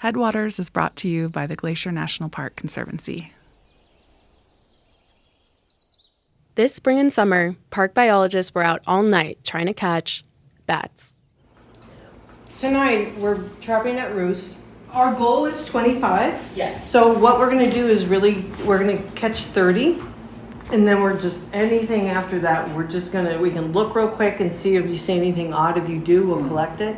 Headwaters is brought to you by the Glacier National Park Conservancy. This spring and summer, park biologists were out all night trying to catch bats. Tonight, we're trapping at roost. Our goal is 25. Yes. So what we're going to do is we're going to catch 30. And then we're just, anything after that, we can look real quick and see if you see anything odd. If you do, we'll collect it.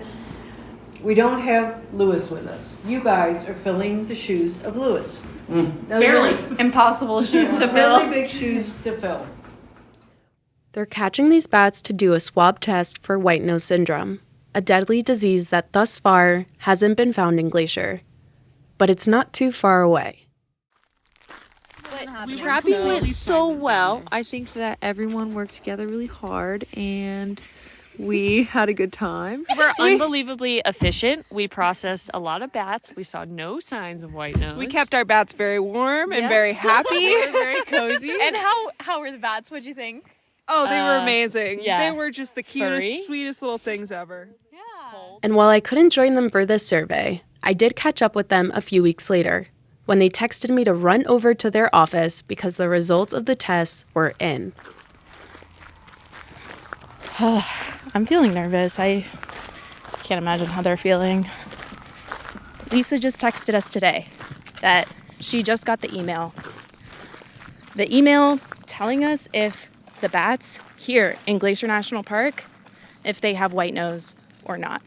We don't have Lewis with us. You guys are filling the shoes of Lewis. Barely. Impossible shoes to fill. Really big shoes to fill. They're catching these bats to do a swab test for white nose syndrome, a deadly disease that thus far hasn't been found in Glacier. But it's not too far away. Trapping went so well. I think that everyone worked together really hard and we had a good time. We were unbelievably efficient. We processed a lot of bats. We saw no signs of white nose. We kept our bats very warm and very happy. They were very cozy. And how were the bats? What'd you think? Oh, they were amazing. yeah. They were just the cutest, Furry. sweetest little things ever. Yeah. And while I couldn't join them for this survey, I did catch up with them a few weeks later when they texted me to run over to their office because the results of the tests were in. I'm feeling nervous. I can't imagine how they're feeling. Lisa just texted us today that she just got the email. The email telling us if the bats here in Glacier National Park, if they have white nose or not.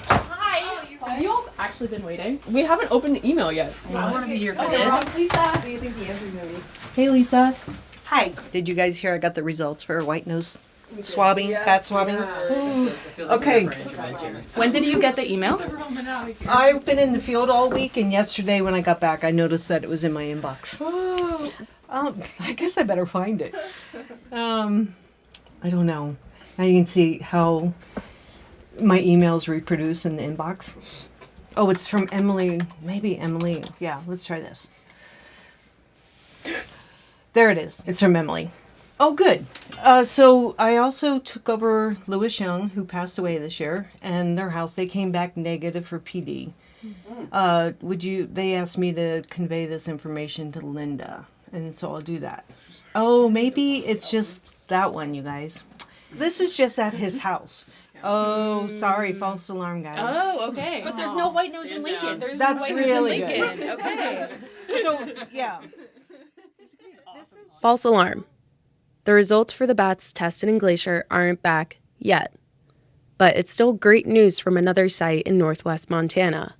Hi. Have you all actually been waiting? We haven't opened the email yet. I want to be here for this. Lisa. What do you think the answer's going to be? Hey, Lisa. Hi. Did you guys hear I got the results for white nose swabbing, bat swabbing? Okay. When did you get the email? I've been in the field all week, and yesterday when I got back, I noticed that it was in my inbox. I guess I better find it. I don't know. Now you can see how my emails reproduce in the inbox. Oh, it's from Emily. Maybe Emily. Yeah, let's try this. There it is. It's from Emily. Oh, good. So I also took over Lewis Young, who passed away this year, and their house. They came back negative for PD. They asked me to convey this information to Linda, and so I'll do that. Oh, maybe it's just that one, you guys. This is just at his house. Oh, sorry, false alarm, guys. Oh, okay. But there's no white nose in Lincoln. There's That's no white really nose in Lincoln. Okay. So, yeah. False alarm. The results for the bats tested in Glacier aren't back yet. But it's still great news from another site in northwest Montana,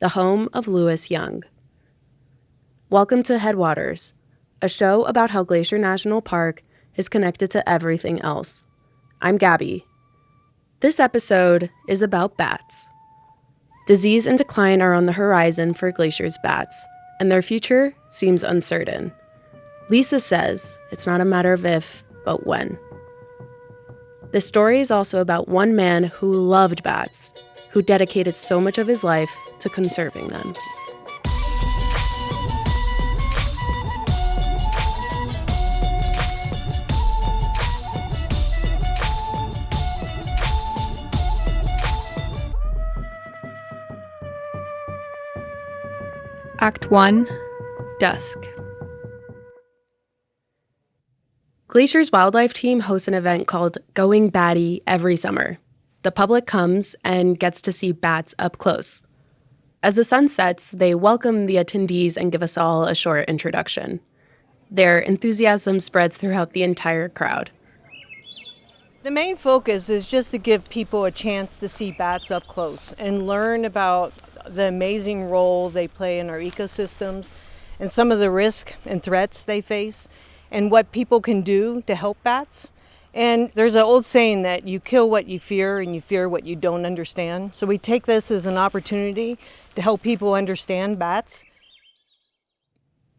the home of Lewis Young. Welcome to Headwaters, a show about how Glacier National Park is connected to everything else. I'm Gaby. This episode is about bats. Disease and decline are on the horizon for Glacier's bats, and their future seems uncertain. Lisa says it's not a matter of if, but when. The story is also about one man who loved bats, who dedicated so much of his life to conserving them. Act 1, Dusk. Glacier's wildlife team hosts an event called Going Bate every summer. The public comes and gets to see bats up close. As the sun sets, they welcome the attendees and give us all a short introduction. Their enthusiasm spreads throughout the entire crowd. The main focus is just to give people a chance to see bats up close and learn about the amazing role they play in our ecosystems and some of the risks and threats they face and what people can do to help bats. And there's an old saying that you kill what you fear and you fear what you don't understand. So we take this as an opportunity to help people understand bats.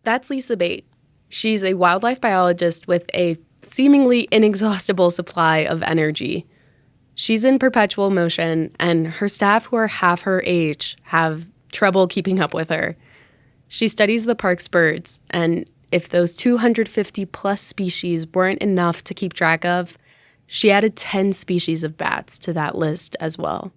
That's Lisa Bate. She's a wildlife biologist with a seemingly inexhaustible supply of energy. She's in perpetual motion, and her staff, who are half her age, have trouble keeping up with her. She studies the park's birds, and if those 250-plus species weren't enough to keep track of, She added 10 species of bats to that list as well.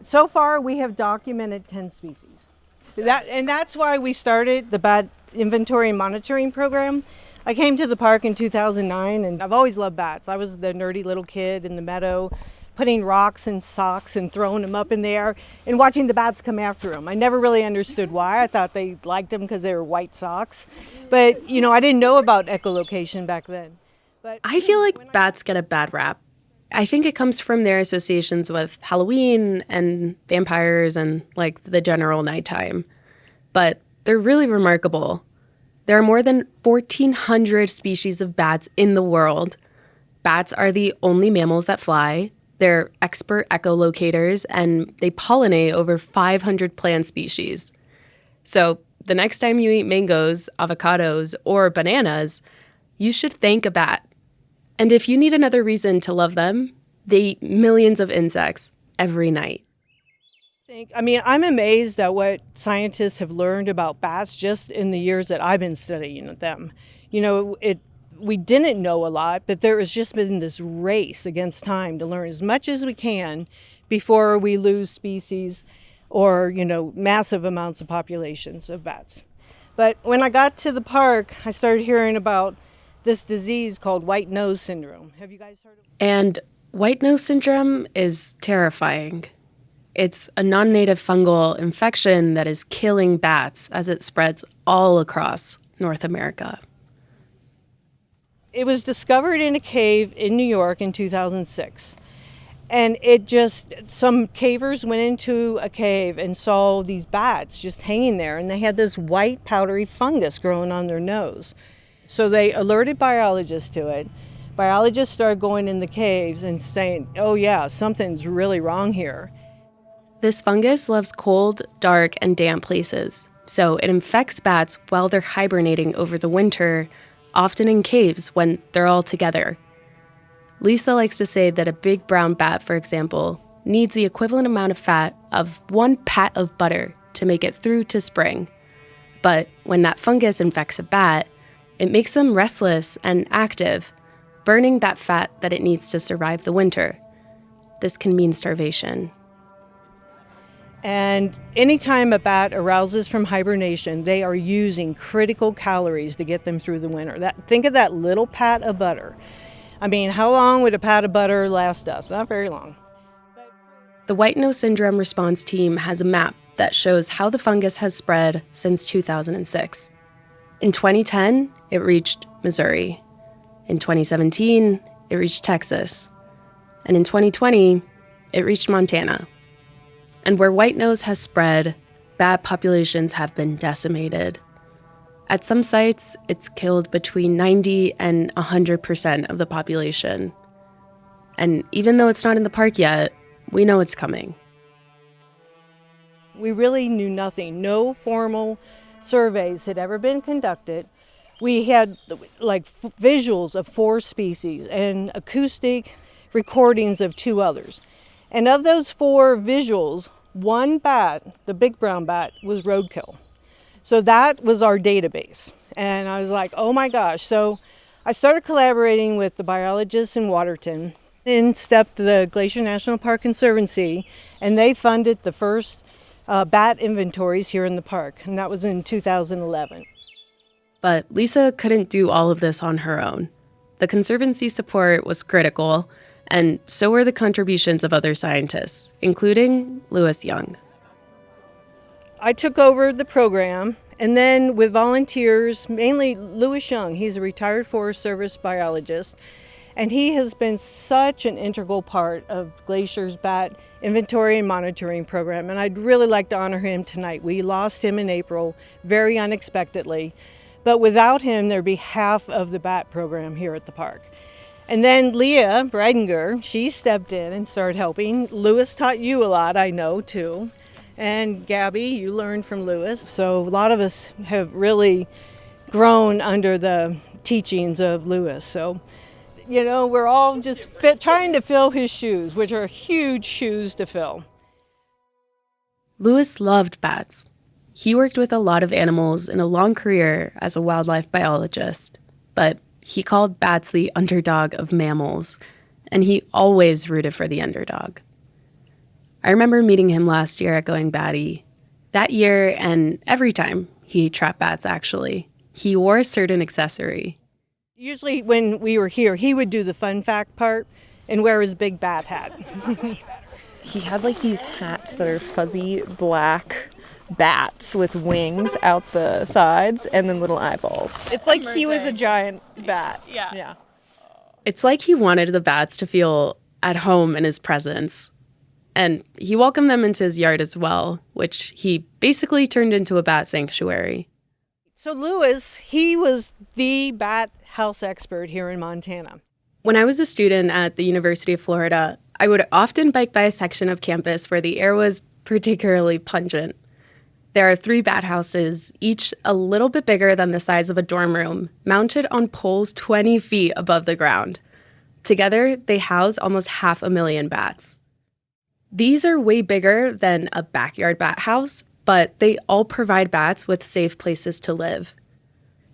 So far, we have documented 10 species. That's why we started the bat inventory and monitoring program. I came to the park in 2009, and I've always loved bats. I was the nerdy little kid in the meadow, putting rocks in socks and throwing them up in the air and watching the bats come after them. I never really understood why. I thought they liked them because they were white socks. But, I didn't know about echolocation back then. But I feel like bats get a bad rap. I think it comes from their associations with Halloween and vampires and, the general nighttime. But they're really remarkable. There are more than 1,400 species of bats in the world. Bats are the only mammals that fly. They're expert echolocators, and they pollinate over 500 plant species. So the next time you eat mangoes, avocados, or bananas, you should thank a bat. And if you need another reason to love them, they eat millions of insects every night. I'm amazed at what scientists have learned about bats just in the years that I've been studying them. We didn't know a lot, but there has just been this race against time to learn as much as we can before we lose species or, massive amounts of populations of bats. But when I got to the park, I started hearing about this disease called white nose syndrome. Have you guys heard of it? And white nose syndrome is terrifying. It's a non-native fungal infection that is killing bats as it spreads all across North America. It was discovered in a cave in New York in 2006. And some cavers went into a cave and saw these bats just hanging there, and they had this white powdery fungus growing on their nose. So they alerted biologists to it. Biologists started going in the caves and saying, oh yeah, something's really wrong here. This fungus loves cold, dark, and damp places, so it infects bats while they're hibernating over the winter, often in caves when they're all together. Lisa likes to say that a big brown bat, for example, needs the equivalent amount of fat of 1 pat of butter to make it through to spring. But when that fungus infects a bat, it makes them restless and active, burning that fat that it needs to survive the winter. This can mean starvation. And anytime a bat arouses from hibernation, they are using critical calories to get them through the winter. Think of that little pat of butter. How long would a pat of butter last us? Not very long. The white nose syndrome response team has a map that shows how the fungus has spread since 2006. In 2010, it reached Missouri. In 2017, it reached Texas. And in 2020, it reached Montana. And where white nose has spread, bat populations have been decimated. At some sites, it's killed between 90 and 100% of the population. And even though it's not in the park yet, we know it's coming. We really knew nothing. No formal surveys had ever been conducted. We had visuals of 4 species and acoustic recordings of 2 others. And of those 4 visuals, 1 bat, the big brown bat, was roadkill. So that was our database. And I was like, oh my gosh. So I started collaborating with the biologists in Waterton. In stepped the Glacier National Park Conservancy, and they funded the first bat inventories here in the park. And that was in 2011. But Lisa couldn't do all of this on her own. The Conservancy support was critical, and so were the contributions of other scientists, including Lewis Young. I took over the program, and then with volunteers, mainly Lewis Young, he's a retired Forest Service biologist, and he has been such an integral part of Glacier's bat inventory and monitoring program, and I'd really like to honor him tonight. We lost him in April, very unexpectedly, but without him, there'd be half of the bat program here at the park. And then Leah Breidinger, she stepped in and started helping. Lewis taught you a lot, I know, too. And Gaby, you learned from Lewis. So a lot of us have really grown under the teachings of Lewis. So, we're all just trying to fill his shoes, which are huge shoes to fill. Lewis loved bats. He worked with a lot of animals in a long career as a wildlife biologist. But He called bats the underdog of mammals, and he always rooted for the underdog. I remember meeting him last year at Going Batty. That year, and every time he trapped bats, actually, he wore a certain accessory. Usually when we were here, he would do the fun fact part and wear his big bat hat. He had like these hats that are fuzzy black bats with wings out the sides and then little eyeballs. It's like he was a giant bat. Yeah. It's like he wanted the bats to feel at home in his presence. And he welcomed them into his yard as well, which he basically turned into a bat sanctuary. So Lewis, he was the bat house expert here in Montana. When I was a student at the University of Florida, I would often bike by a section of campus where the air was particularly pungent. There are 3 bat houses, each a little bit bigger than the size of a dorm room, mounted on poles 20 feet above the ground. Together, they house almost 500,000 bats. These are way bigger than a backyard bat house, but they all provide bats with safe places to live.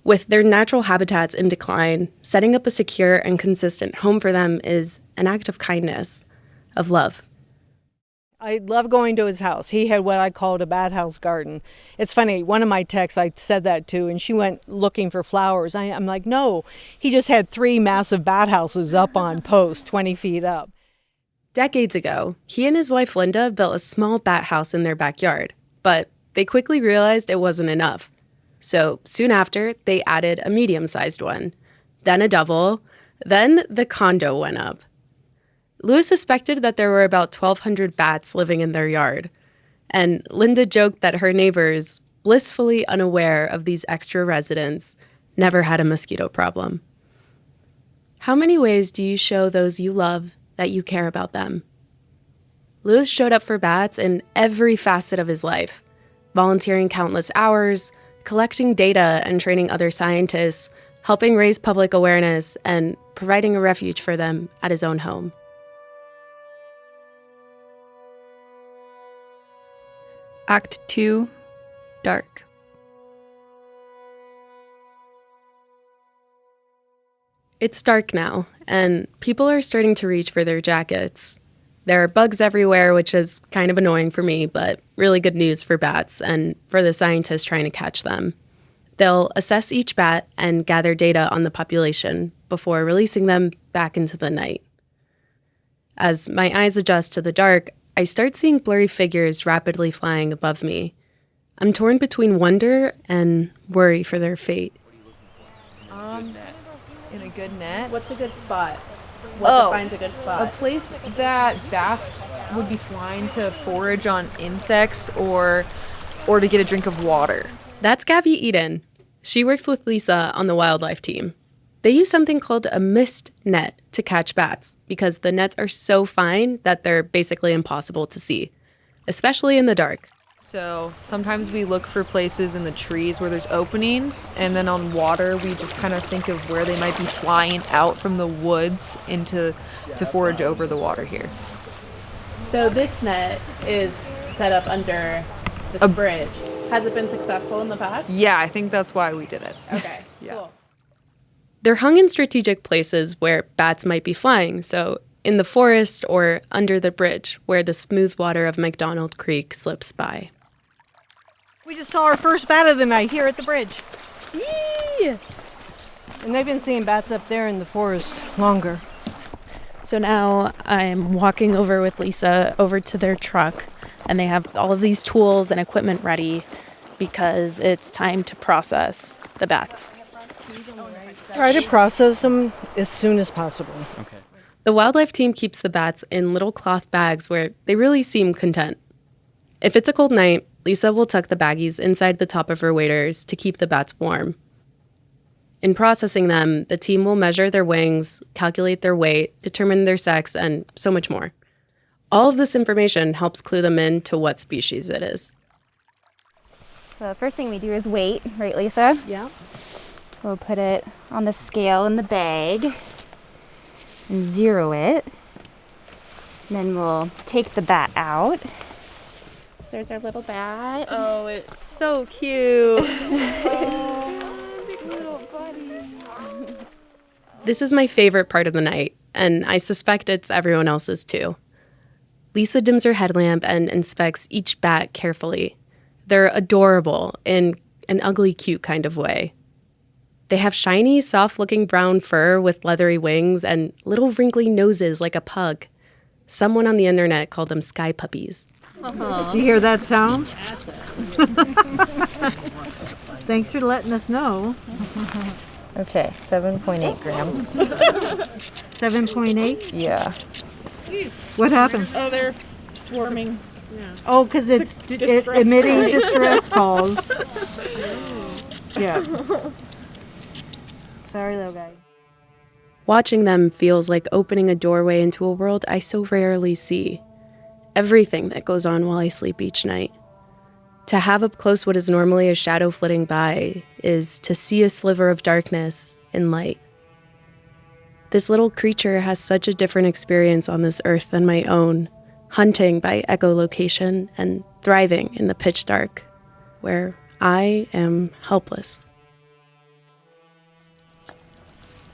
With their natural habitats in decline, setting up a secure and consistent home for them is an act of kindness, of love. I love going to his house. He had what I called a bat house garden. It's funny, one of my texts I said that to, and she went looking for flowers. I'm like, no, he just had 3 massive bat houses up on posts, 20 feet up. Decades ago, he and his wife Linda built a small bat house in their backyard, but they quickly realized it wasn't enough. So soon after, they added a medium-sized one, then a double, then the condo went up. Lewis suspected that there were about 1,200 bats living in their yard, and Linda joked that her neighbors, blissfully unaware of these extra residents, never had a mosquito problem. How many ways do you show those you love that you care about them? Lewis showed up for bats in every facet of his life, volunteering countless hours, collecting data and training other scientists, helping raise public awareness, and providing a refuge for them at his own home. Act 2, Dark. It's dark now, and people are starting to reach for their jackets. There are bugs everywhere, which is kind of annoying for me, but really good news for bats and for the scientists trying to catch them. They'll assess each bat and gather data on the population before releasing them back into the night. As my eyes adjust to the dark, I start seeing blurry figures rapidly flying above me. I'm torn between wonder and worry for their fate. In a good net. What's a good spot? What defines a good spot? A place that bats would be flying to forage on insects or to get a drink of water. That's Gaby Eden. She works with Lisa on the wildlife team. They use something called a mist net to catch bats because the nets are so fine that they're basically impossible to see, especially in the dark. So sometimes we look for places in the trees where there's openings, and then on water we just kind of think of where they might be flying out from the woods to forage over the water here. So this net is set up under this bridge. Has it been successful in the past? Yeah, I think that's why we did it. Okay, Yeah. cool. They're hung in strategic places where bats might be flying, so in the forest or under the bridge where the smooth water of McDonald Creek slips by. We just saw our first bat of the night here at the bridge. Yee! And they've been seeing bats up there in the forest longer. So now I'm walking over with Lisa over to their truck, and they have all of these tools and equipment ready because it's time to process the bats. Try to process them as soon as possible. Okay. The wildlife team keeps the bats in little cloth bags where they really seem content. If it's a cold night, Lisa will tuck the baggies inside the top of her waders to keep the bats warm. In processing them, the team will measure their wings, calculate their weight, determine their sex, and so much more. All of this information helps clue them in to what species it is. So the first thing we do is weight, right, Lisa? Yeah. So we'll put it on the scale in the bag and zero it. Then we'll take the bat out. There's our little bat. Oh, it's so cute. This is my favorite part of the night, and I suspect it's everyone else's too. Lisa dims her headlamp and inspects each bat carefully. They're adorable in an ugly cute kind of way. They have shiny, soft-looking brown fur with leathery wings and little wrinkly noses like a pug. Someone on the internet called them sky puppies. Do you hear that sound? Thanks for letting us know. Okay, 7.8 grams. 7.8? Yeah. What happened? Oh, they're swarming. Oh, because it's emitting distress calls. Yeah. Sorry, little guy. Watching them feels like opening a doorway into a world I so rarely see. Everything that goes on while I sleep each night. To have up close what is normally a shadow flitting by is to see a sliver of darkness in light. This little creature has such a different experience on this earth than my own, hunting by echolocation and thriving in the pitch dark, where I am helpless.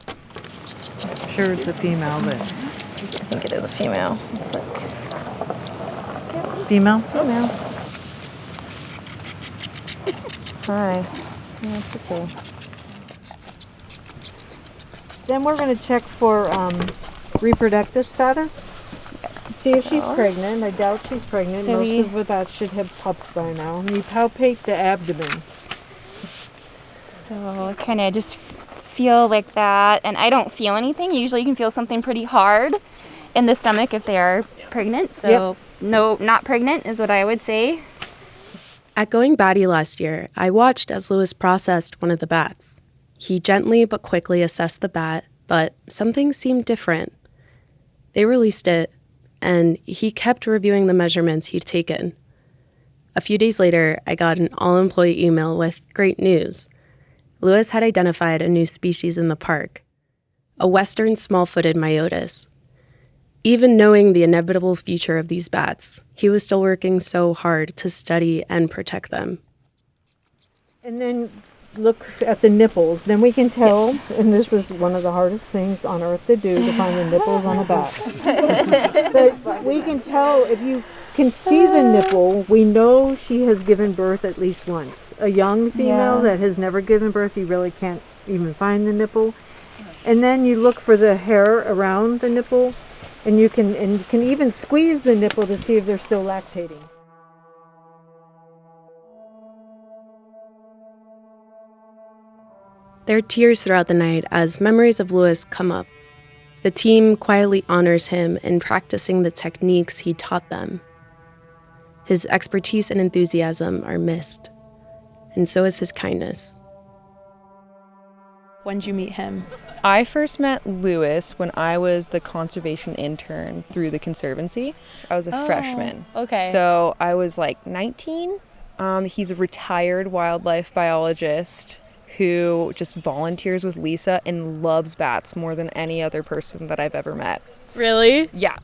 I'm sure it's a female, but... I think it is a female. It's like... Female? Female. Hi. That's okay. Then we're going to check for reproductive status. See if she's pregnant. I doubt she's pregnant. So Most of the bats should have pups by now. And you palpate the abdomen. So kind of just feel like that. And I don't feel anything. Usually you can feel something pretty hard in the stomach if they are pregnant. So no, not pregnant is what I would say. At Going Bate last year, I watched as Lewis processed one of the bats. He gently but quickly assessed the bat, but something seemed different. They released it, and he kept reviewing the measurements he'd taken. A few days later, I got an all-employee email with great news. Lewis had identified a new species in the park, a western small-footed myotis. Even knowing the inevitable future of these bats, he was still working so hard to study and protect them. And then look at the nipples. Then we can tell, and this is one of the hardest things on earth to do, to find the nipples on a bat. But we can tell, if you can see the nipple, we know she has given birth at least once. A young female that has never given birth, you really can't even find the nipple. And then you look for the hair around the nipple, and you can even squeeze the nipple to see if they're still lactating. There are tears throughout the night as memories of Lewis come up. The team quietly honors him in practicing the techniques he taught them. His expertise and enthusiasm are missed, and so is his kindness. When did you meet him? I first met Lewis when I was the conservation intern through the Conservancy. I was a freshman. Okay. So I was like 19. He's a retired wildlife biologist who just volunteers with Lisa and loves bats more than any other person that I've ever met. Really? Yeah.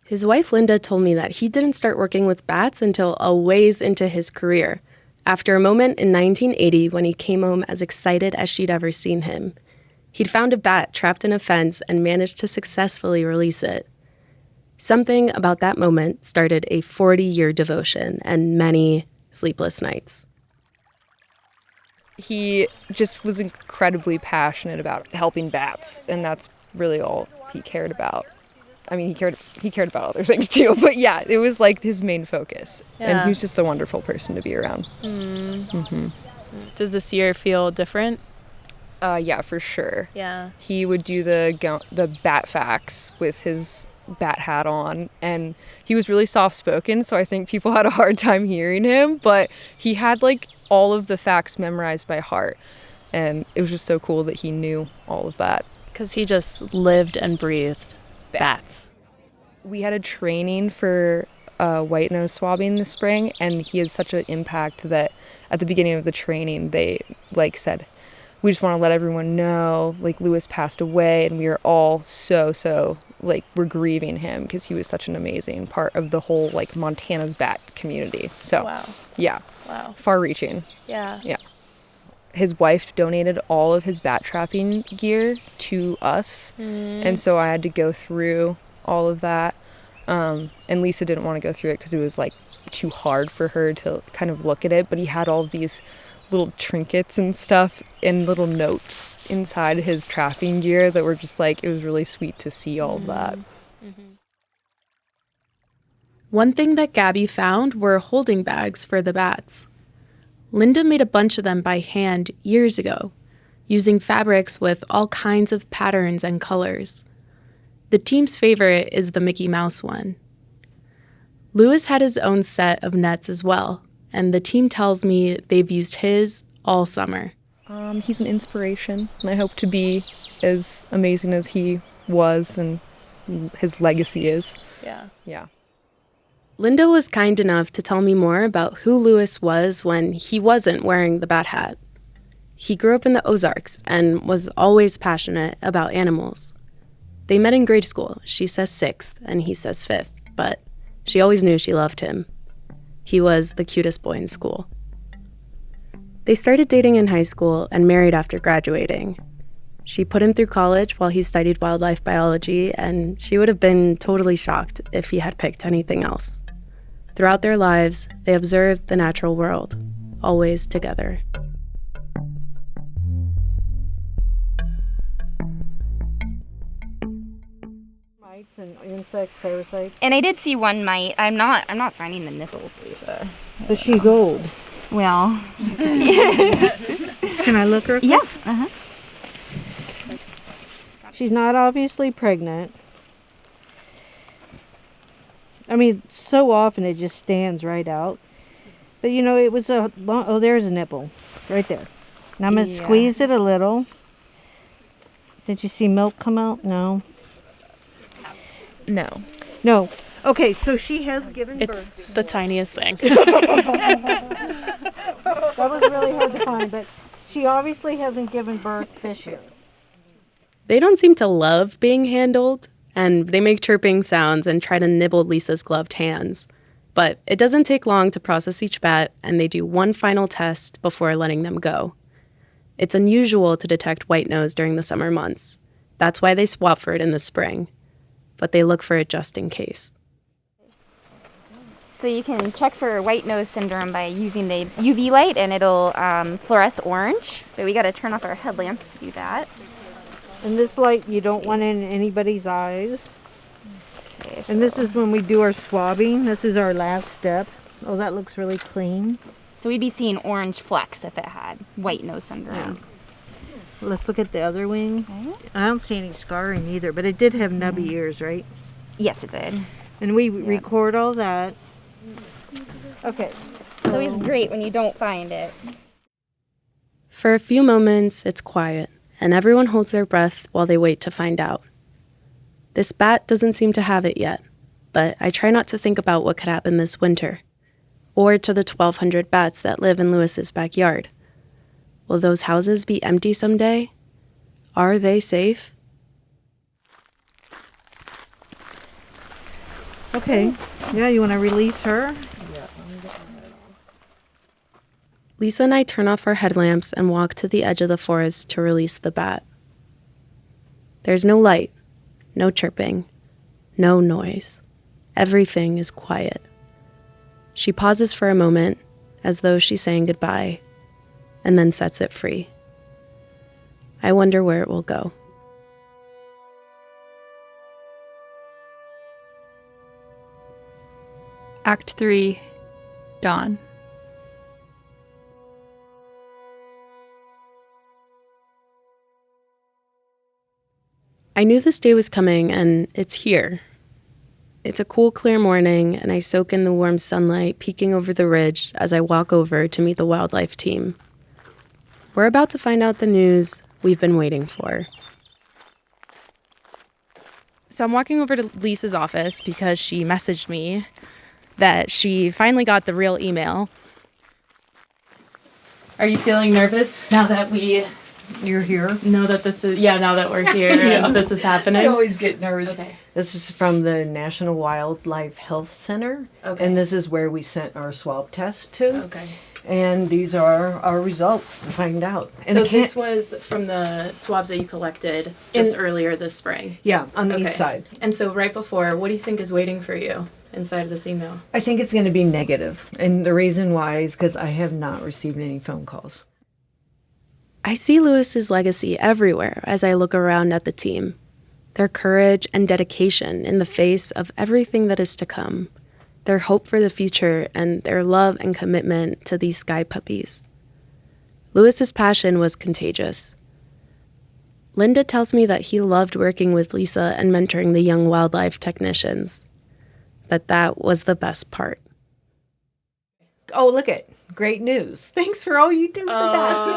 His wife Linda told me that he didn't start working with bats until a ways into his career, after a moment in 1980 when he came home as excited as she'd ever seen him. He'd found a bat trapped in a fence and managed to successfully release it. Something about that moment started a 40-year devotion and many sleepless nights. He just was incredibly passionate about helping bats, and that's really all he cared about. I mean, he cared about other things too, but yeah, it was like his main focus. Yeah. And he was just a wonderful person to be around. Does this year feel different? Yeah, for sure. Yeah. He would do the bat facts with his bat hat on, and he was really soft-spoken, so I think people had a hard time hearing him, but he had like all of the facts memorized by heart, and it was just so cool that he knew all of that. Because he just lived and breathed bats. We had a training for white nose swabbing this spring, and he had such an impact that at the beginning of the training they like said, we just want to let everyone know, like, Lewis passed away, and we are all so like, we're grieving him because he was such an amazing part of the whole like Montana's bat community. So Wow. yeah, Wow. far reaching. Yeah. Yeah. his wife donated all of his bat trapping gear to us. And so I had to go through all of that. And Lisa didn't want to go through it because it was like too hard for her to kind of look at it. But he had all of these little trinkets and stuff and little notes inside his trapping gear that were just like, it was really sweet to see all of that. One thing that Gaby found were holding bags for the bats. Linda made a bunch of them by hand years ago, using fabrics with all kinds of patterns and colors. The team's favorite is the Mickey Mouse one. Lewis had his own set of nets as well, and the team tells me they've used his all summer. He's an inspiration, and I hope to be as amazing as he was and his legacy is. Yeah. Linda was kind enough to tell me more about who Lewis was when he wasn't wearing the bat hat. He grew up in the Ozarks and was always passionate about animals. They met in grade school. She says 6th and he says 5th, but she always knew she loved him. He was the cutest boy in school. They started dating in high school and married after graduating. She put him through college while he studied wildlife biology, and she would have been totally shocked if he had picked anything else. Throughout their lives, they observed the natural world, always together. Mites and insects, parasites. And I did see one mite. I'm not finding the nipples, Lisa. But she's old. Well, Can I look her? yeah. Uh-huh. She's not obviously pregnant. I mean, so often it just stands right out. But you know, it was a long, oh, there's a nipple right there. Now I'm going to squeeze it a little. Did you see milk come out? No. No. No. Okay, so she has given It's birth. the tiniest thing. That was really hard to find, but she obviously hasn't given birth this year. They don't seem to love being handled, and they make chirping sounds and try to nibble Lisa's gloved hands. But it doesn't take long to process each bat, and they do one final test before letting them go. It's unusual to detect white nose during the summer months. That's why they swap for it in the spring. But they look for it just in case. So you can check for white nose syndrome by using the UV light, and it'll fluoresce orange. But we got to turn off our headlamps to do that. And this light you don't want in anybody's eyes. Okay, And this is when we do our swabbing. This is our last step. Oh, that looks really clean. So we'd be seeing orange flecks if it had white nose syndrome. Let's look at the other wing. Okay. I don't see any scarring either, but it did have nubby ears, right? Yes, it did. And we record all that. Okay. It's always great when you don't find it. For a few moments, it's quiet, and everyone holds their breath while they wait to find out. This bat doesn't seem to have it yet, but I try not to think about what could happen this winter, or to the 1,200 bats that live in Lewis's backyard. Will those houses be empty someday? Are they safe? Okay. Yeah, you want to release her? Lisa and I turn off our headlamps and walk to the edge of the forest to release the bat. There's no light, no chirping, no noise. Everything is quiet. She pauses for a moment, as though she's saying goodbye, and then sets it free. I wonder where it will go. Act 3, Dawn. I knew this day was coming, and it's here. It's a cool, clear morning, and I soak in the warm sunlight peeking over the ridge as I walk over to meet the wildlife team. We're about to find out the news we've been waiting for. So I'm walking over to Lisa's office because she messaged me that she finally got the real email. Are you feeling nervous now that You're here. know that this is, now that we're here and this is happening? I always get nervous. Okay. This is from the National Wildlife Health Center. Okay. And this is where we sent our swab test to. Okay. And these are our results to find out. And So this was from the swabs that you collected just earlier this spring? Yeah, on the east side. And so right before, what do you think is waiting for you inside of this email? I think it's going to be negative. And the reason why is because I have not received any phone calls. I see Lewis's legacy everywhere as I look around at the team. Their courage and dedication in the face of everything that is to come. Their hope for the future and their love and commitment to these sky puppies. Lewis's passion was contagious. Linda tells me that he loved working with Lisa and mentoring the young wildlife technicians. That was the best part. Oh, look it. Great news. Thanks for all you do for that.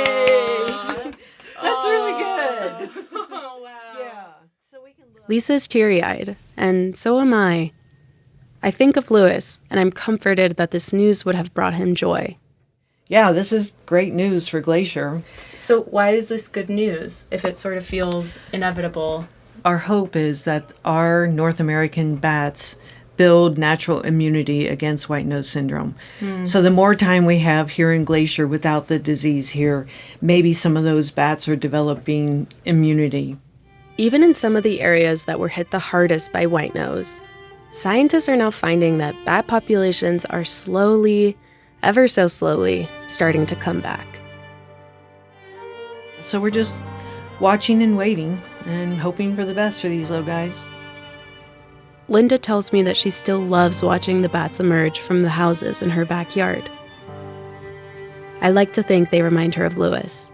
Yay! That's really good. Oh, wow. Yeah. So we can look. Lisa's teary-eyed, and so am I. I think of Lewis, and I'm comforted that this news would have brought him joy. Yeah, this is great news for Glacier. So why is this good news if it sort of feels inevitable? Our hope is that our North American bats build natural immunity against white nose syndrome. So the more time we have here in Glacier without the disease here, maybe some of those bats are developing immunity. Even in some of the areas that were hit the hardest by white nose, scientists are now finding that bat populations are slowly, ever so slowly, starting to come back. So we're just watching and waiting and hoping for the best for these little guys. Linda tells me that she still loves watching the bats emerge from the houses in her backyard. I like to think they remind her of Lewis.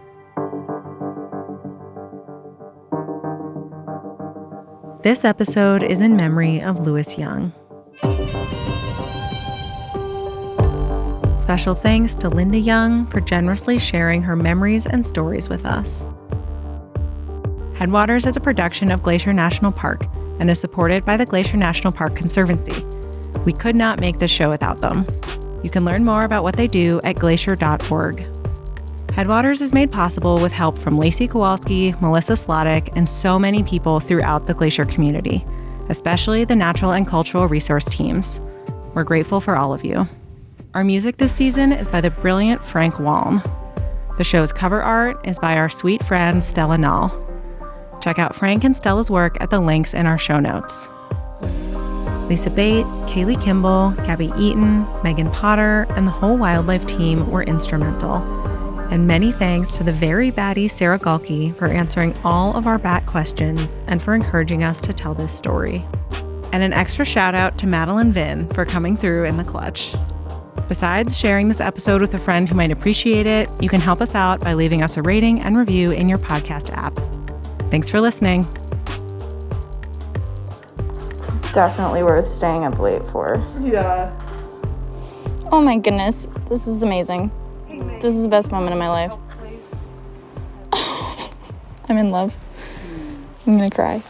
This episode is in memory of Lewis Young. Special thanks to Linda Young for generously sharing her memories and stories with us. Headwaters is a production of Glacier National Park and is supported by the Glacier National Park Conservancy. We could not make this show without them. You can learn more about what they do at glacier.org. Headwaters is made possible with help from Lacy, Kowalski, Melissa Slottick, and so many people throughout the Glacier community, especially the natural and cultural resource teams. We're grateful for all of you. Our music this season is by the brilliant Frank Walm. The show's cover art is by our sweet friend Stella Nall. Check out Frank and Stella's work at the links in our show notes. Lisa Bate, Kaylee Kimball, Gaby Eaton, Megan Potter, and the whole wildlife team were instrumental. And many thanks to the very batty Sarah Galke for answering all of our bat questions and for encouraging us to tell this story. And an extra shout out to Madeline Vinn for coming through in the clutch. Besides sharing this episode with a friend who might appreciate it, you can help us out by leaving us a rating and review in your podcast app. Thanks for listening. This is definitely worth staying up late for. Yeah. Oh my goodness, this is amazing. This is the best moment of my life. I'm in love. I'm gonna cry.